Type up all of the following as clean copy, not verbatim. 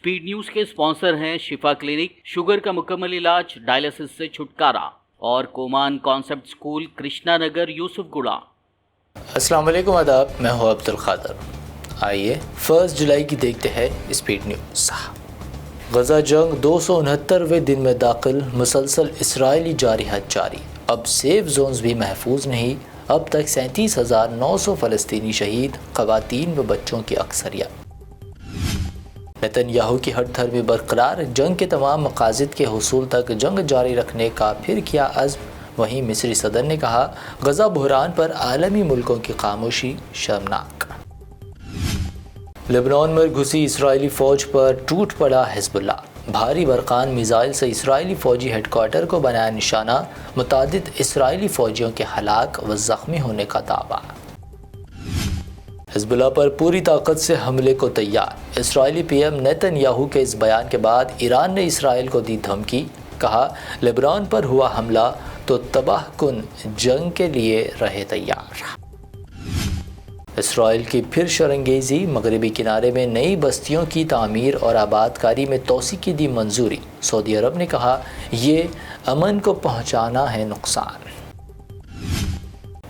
Speed news के sponsor हैं शिफा clinic, sugar का मुकम्मल इलाज, डायलिसिस से छुटकारा, और कोमान कॉन्सेप्ट स्कूल, कृष्णा नगर, यूसुफगुड़ा। अस्सलाम वालेकुम, आदाब। मैं हूं अब्दुल खादर। आइए 1 जुलाई की देखते हैं स्पीड न्यूज़। गजा जंग 269वें दिन में दाखिल, मुसलसल इसराइली जारहात जारी। अब सेफ जोन्स भी महफूज नहीं। अब तक 37,900 फ़लस्तीनी शहीद, ख़वातीन व बच्चों की अक्सरियत। नेतन्याहू की हठधर्मी बरकरार, जंग के तमाम मकासद के हुसूल तक जंग जारी रखने का फिर किया अज़्म। वहीं मिस्री सदर ने कहा, गजा बहरान पर आलमी मुल्कों की खामोशी शर्मनाक। लेबनान में घुसी इसराइली फ़ौज पर टूट पड़ा हिज़्बुल्लाह। भारी बरकान मिज़ाइल से इसराइली फ़ौजी हेडक्वार्टर को बनाया निशाना। मुतादिद इसराइली फ़ौजियों के हलाक व ज़ख्मी होने का दावा। हिज़्बुल्लाह पर पूरी ताकत से हमले को तैयार। इसराइली पीएम नेतन्याहू के इस बयान के बाद ईरान ने इसराइल को दी धमकी। कहा, लेबनान पर हुआ हमला तो तबाह कुन जंग के लिए रहे तैयार। इसराइल की फिर शरंगेज़ी, मगरबी किनारे में नई बस्तियों की तामीर और आबादकारी में तोसी की दी मंजूरी। सऊदी अरब ने कहा, ये अमन को पहुँचाना है नुकसान।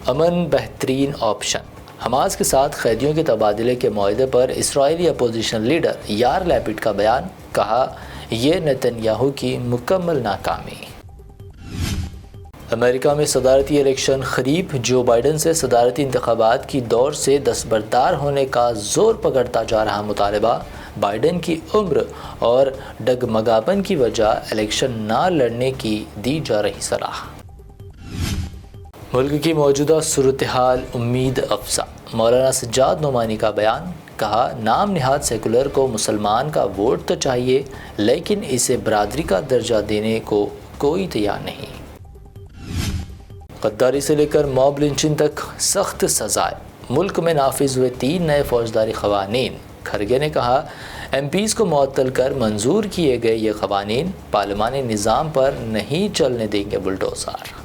अमन बेहतरीन ऑप्शन। हमास के साथ कैदियों के तबादले के मुआहदे पर इसराइली अपोजिशन लीडर यार लैपिड का बयान। कहा, यह नेतन्याहू की मुकम्मल नाकामी। अमेरिका में सदारती इलेक्शन करीब, जो बाइडन से सदारती इंतखाबात की दौड़ से दस्तबरदार होने का जोर पकड़ता जा रहा मुतालबा। बाइडन की उम्र और डगमगापन की वजह इलेक्शन ना लड़ने की दी जा रही सलाह। मुल्क की मौजूदा सूरत हाल उम्मीद अफजा। मौलाना सज्जाद नोमानी का बयान। कहा, नाम निहाद सेकुलर को मुसलमान का वोट तो चाहिए, लेकिन इसे बरादरी का दर्जा देने को कोई तैयार नहीं। गद्दारी से लेकर मॉब लिंचिंग तक सख्त सजाएं। मुल्क में नाफिज हुए 3 नए फौजदारी क़वानीन। खरगे ने कहा, MPs को मुअत्तल कर मंजूर किए गए ये क़वानीन पार्लिमानी निज़ाम पर नहीं चलने देंगे बुलडोज़र।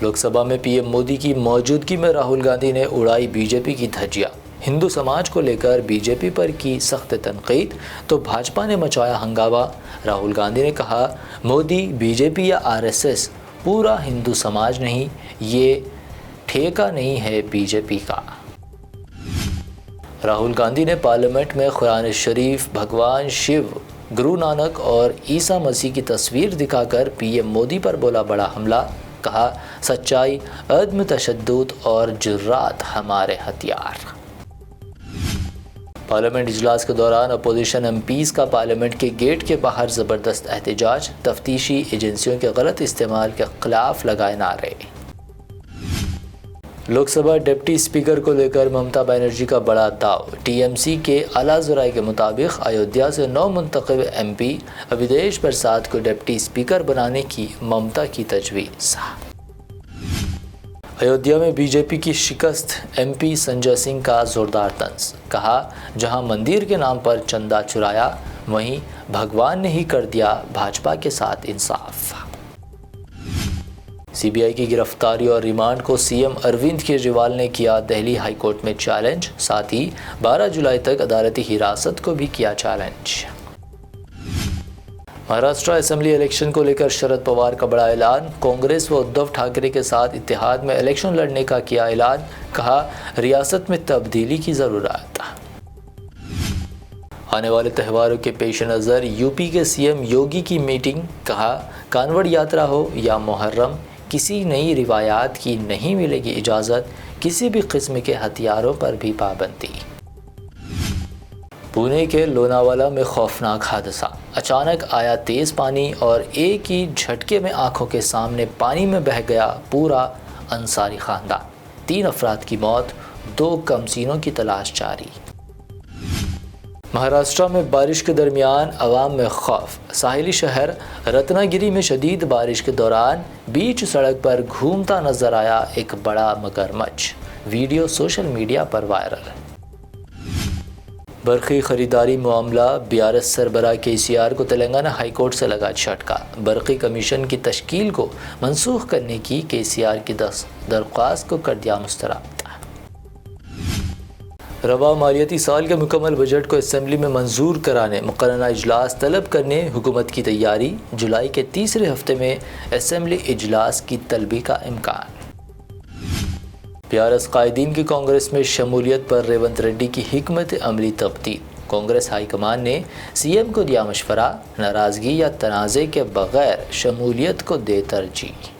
लोकसभा में पीएम मोदी की मौजूदगी में राहुल गांधी ने उड़ाई बीजेपी की धज्जियां। हिंदू समाज को लेकर बीजेपी पर की सख्त तनकीद तो भाजपा ने मचाया हंगामा। राहुल गांधी ने कहा, मोदी, बीजेपी या RSS पूरा हिंदू समाज नहीं, ये ठेका नहीं है बीजेपी का। राहुल गांधी ने पार्लियामेंट में कुरान शरीफ, भगवान शिव, गुरु नानक और ईसा मसीह की तस्वीर दिखाकर पीएम मोदी पर बोला बड़ा हमला। कहा, सच्चाई, अदम तशद्दुद और जुर्रात हमारे हथियार। पार्लियामेंट इजलास के दौरान अपोजिशन MPs का पार्लियामेंट के गेट के बाहर ज़बरदस्त एहतजाज। तफ्तीशी एजेंसियों के गलत इस्तेमाल के खिलाफ लगाए नारे। लोकसभा डिप्टी स्पीकर को लेकर ममता बनर्जी का बड़ा दाव। TMC के आला ज़राए के मुताबिक अयोध्या से 9 मुंतखब MP अविदेश प्रसाद को डिप्टी स्पीकर बनाने की ममता की तजवीज़। अयोध्या में बीजेपी की शिकस्त, MP संजय सिंह का जोरदार तंज। कहा, जहां मंदिर के नाम पर चंदा चुराया, वहीं भगवान ने ही कर दिया भाजपा के साथ इंसाफ। CBI की गिरफ्तारी और रिमांड को CM अरविंद केजरीवाल ने किया दिल्ली हाई कोर्ट में चैलेंज। साथ ही 12 जुलाई तक अदालती हिरासत को भी किया चैलेंज। महाराष्ट्र असेंबली इलेक्शन को लेकर शरद पवार का बड़ा ऐलान। कांग्रेस व उद्धव ठाकरे के साथ इत्तेहाद में इलेक्शन लड़ने का किया ऐलान। कहा, रियासत में तब्दीली की ज़रूरत। आने वाले त्योहारों के पेश नज़र यूपी के CM योगी की मीटिंग। कहा, कांवड़ यात्रा हो या मुहर्रम, किसी नई रिवायात की नहीं मिलेगी इजाज़त। किसी भी किस्म के हथियारों पर भी पाबंदी। पुणे के लोनावाला में खौफनाक हादसा। अचानक आया तेज़ पानी और एक ही झटके में आंखों के सामने पानी में बह गया पूरा अंसारी ख़ानदान। 3 अफराद की मौत, 2 कमसीनों की तलाश जारी। महाराष्ट्र में बारिश के दरमियान अवाम में खौफ। साहिली शहर रत्नागिरी में शदीद बारिश के दौरान बीच सड़क पर घूमता नजर आया एक बड़ा मगरमच्छ। वीडियो सोशल मीडिया पर वायरल। बरक़ी ख़रीदारी मामला। BRS सरबराह KCR को तेलंगाना हाई कोर्ट से लगा झटका। बरक़ी कमीशन की तश्कील को मनसूख करने की KCR की दरख्वास्त को कर दिया मुस्तरद। رواں مالیاتی سال کے مکمل بجٹ کو اسمبلی میں منظور کرانے مقررہ اجلاس طلب کرنے حکومت کی تیاری، جولائی کے تیسرے ہفتے میں اسمبلی اجلاس کی طلبی کا امکان۔ پیارس قائدین کی کانگریس میں شمولیت پر ریونت ریڈی کی حکمت عملی تبدیل، کانگریس ہائی کمان نے سی ایم کو دیا مشورہ، ناراضگی یا تنازع کے بغیر شمولیت کو دے ترجیح۔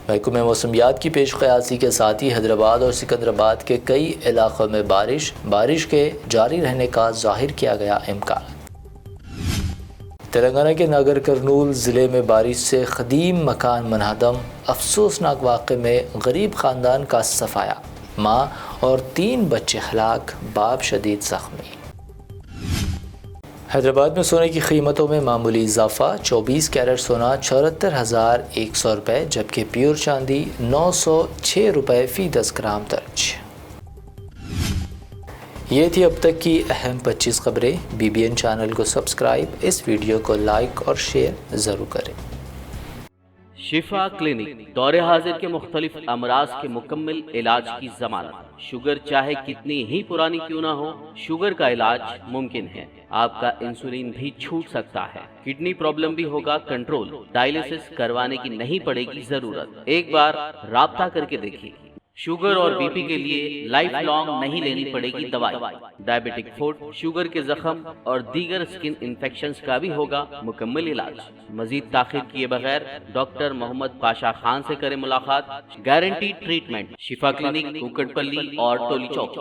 محکمہ موسمیات کی پیش قیاسی کے ساتھ ہی حیدرآباد اور سکندرآباد کے کئی علاقوں میں بارش کے جاری رہنے کا ظاہر کیا گیا امکان۔ تلنگانہ کے ناگر کرنول ضلع میں بارش سے قدیم مکان منہدم، افسوسناک واقعے میں غریب خاندان کا صفایا، ماں اور 3 بچے ہلاک، باپ شدید زخمی۔ حیدرآباد میں سونے کی قیمتوں میں معمولی اضافہ، 24 کیرٹ سونا 74,100 روپے جبکہ پیور چاندی 906 روپے فی 10 گرام درج۔ یہ تھی اب تک کی اہم 25 خبریں۔ BBN چینل کو سبسکرائب، اس ویڈیو کو لائک اور شیئر ضرور کریں۔ شفا کلینک دور حاضر کے مختلف امراض کے مکمل علاج کی ضمانت۔ شوگر چاہے کتنی ہی پرانی کیوں نہ ہو، شوگر کا علاج ممکن ہے۔ آپ کا انسولین بھی چھوٹ سکتا ہے، کڈنی پرابلم بھی ہوگا کنٹرول، ڈائلیسس کروانے کی نہیں پڑے گی ضرورت۔ ایک بار رابطہ کر کے دیکھیے۔ شوگر اور بی پی کے لیے لائف لانگ نہیں لینی پڑے گی دوائی۔ ڈائبیٹک فوڈ، شوگر کے زخم اور دیگر اسکن انفیکشنز کا بھی ہوگا مکمل علاج۔ مزید تاخیر کیے بغیر ڈاکٹر محمد پاشا خان سے کریں ملاقات۔ گارنٹی ٹریٹمنٹ، شفا کلینک، کوکٹ پلی اور ٹولی چوک۔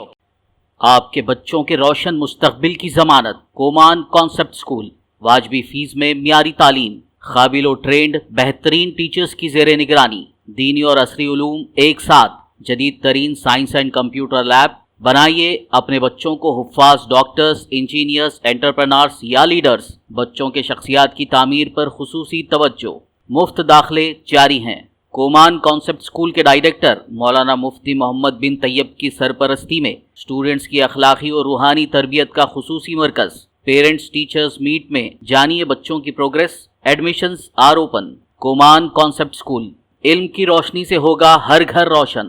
آپ کے بچوں کے روشن مستقبل کی ضمانت۔ کومان کانسیپٹ اسکول، واجبی فیس میں معیاری تعلیم، قابل و ٹرینڈ بہترین ٹیچرز کی زیر نگرانی، دینی اور عصری علوم ایک ساتھ، جدید ترین سائنس اینڈ کمپیوٹر لیب۔ بنائیے اپنے بچوں کو حفاظ ڈاکٹرز، انجینئرز، انٹرپرنرز یا لیڈرز۔ بچوں کے شخصیات کی تعمیر پر خصوصی توجہ، مفت داخلے جاری ہیں۔ کومان کانسیپٹ اسکول کے ڈائریکٹر مولانا مفتی محمد بن طیب کی سرپرستی میں اسٹوڈنٹس کی اخلاقی اور روحانی تربیت کا خصوصی مرکز۔ پیرنٹس ٹیچرز میٹ میں جانیے بچوں کی پروگریس۔ Admissions are open. کومان کانسیپٹ اسکول، علم کی روشنی سے ہوگا ہر گھر روشن۔